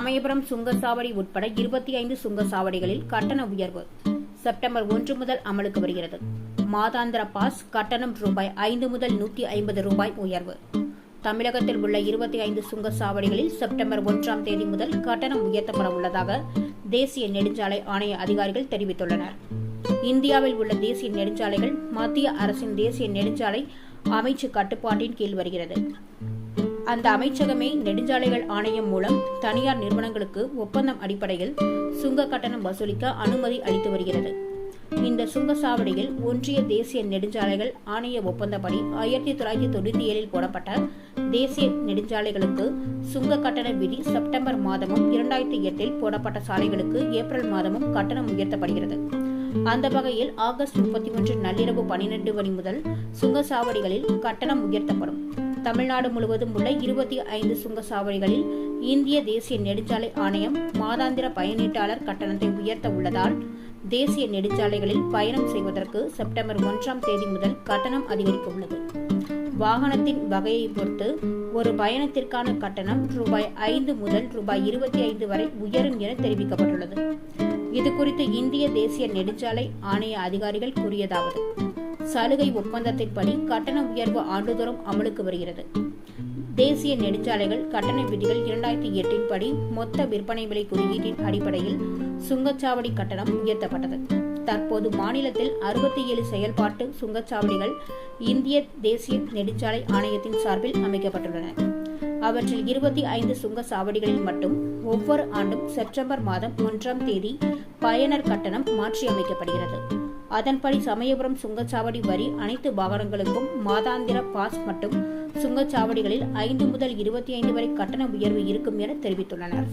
சமயபுரம் சுங்கச்சாவடி உட்பட 25 சுங்கச்சாவடிகளில் கட்டண உயர்வு செப்டம்பர் 1 முதல் அமலுக்கு வருகிறது. மாதாந்திர பாஸ் கட்டணம் ரூபாய் 5 முதல் 150 ரூபாய் உயர்வு. தமிழகத்தில் உள்ள 25 சுங்கச்சாவடிகளில் செப்டம்பர் 1ஆம் தேதி முதல் கட்டணம் உயர்த்தப்பட உள்ளதாக தேசிய நெடுஞ்சாலை ஆணைய அதிகாரிகள் தெரிவித்துள்ளனர். இந்தியாவில் உள்ள தேசிய நெடுஞ்சாலைகள் மத்திய அரசின் தேசிய நெடுஞ்சாலை அமைச்சு கட்டுப்பாட்டின் கீழ் வருகிறது. அந்த அமைச்சகமே நெடுஞ்சாலைகள் ஆணையம் மூலம் தனியார் நிறுவனங்களுக்கு ஒப்பந்தம் அடிப்படையில் சுங்க கட்டணம் வசூலிக்க அனுமதி அளித்து வருகிறது. இந்த சுங்கச்சாவடியில் ஒன்றிய தேசிய நெடுஞ்சாலைகள் ஆணைய ஒப்பந்தப்படி 1997 போடப்பட்ட தேசிய நெடுஞ்சாலைகளுக்கு சுங்க கட்டண விதி செப்டம்பர் மாதமும் 2008 போடப்பட்ட சாலைகளுக்கு ஏப்ரல் மாதமும் கட்டணம் உயர்த்தப்படுகிறது. அந்த வகையில் ஆகஸ்ட் 31 நள்ளிரவு 12 மணி முதல் சுங்கச்சாவடிகளில் கட்டணம் உயர்த்தப்படும். தமிழ்நாடு முழுவதும் உள்ள 25 சுங்கச்சாவடிகளில் இந்திய தேசிய நெடுஞ்சாலை ஆணையம் மாதாந்திர பயணீட்டாளர் கட்டணத்தை உயர்த்த உள்ளதால் தேசிய நெடுஞ்சாலைகளில் பயணம் செய்வதற்கு செப்டம்பர் 1ஆம் தேதி முதல் கட்டணம் அதிகரிக்க உள்ளது. வாகனத்தின் வகையை பொறுத்து ஒரு பயணத்திற்கான கட்டணம் ரூபாய் 5 முதல் ரூபாய் 25 வரை உயரும் என தெரிவிக்கப்பட்டுள்ளது. இதுகுறித்து இந்திய தேசிய நெடுஞ்சாலை ஆணைய அதிகாரிகள் கூறியதாவது: சலுகை ஒப்பந்தத்தின்படி கட்டண உயர்வு ஆண்டுதோறும் அமலுக்கு வருகிறது. தேசிய நெடுஞ்சாலைகள் கட்டண விதிகள் 2008 படி மொத்த விற்பனை விலை குறியீட்டின் அடிப்படையில் சுங்கச்சாவடி கட்டணம் உயர்த்தப்பட்டது. தற்போது மாநிலத்தில் 67 செயல்பாட்டு சுங்கச்சாவடிகள் இந்திய தேசிய நெடுஞ்சாலை ஆணையத்தின் சார்பில் அமைக்கப்பட்டுள்ளன. அவற்றில் 25 சுங்கச்சாவடிகளில் மட்டும் ஒவ்வொரு ஆண்டும் செப்டம்பர் மாதம் 1ஆம் தேதி பயனர் கட்டணம் மாற்றி அமைக்கப்படுகிறது. அதன்படி சமயபுரம் சுங்கச்சாவடி வரி அனைத்து வாகனங்களுக்கும் மாதாந்திர பாஸ் மற்றும் சுங்கச்சாவடிகளில் 5 முதல் 25 வரை கட்டண உயர்வு இருக்கும் என தெரிவித்துள்ளனர்.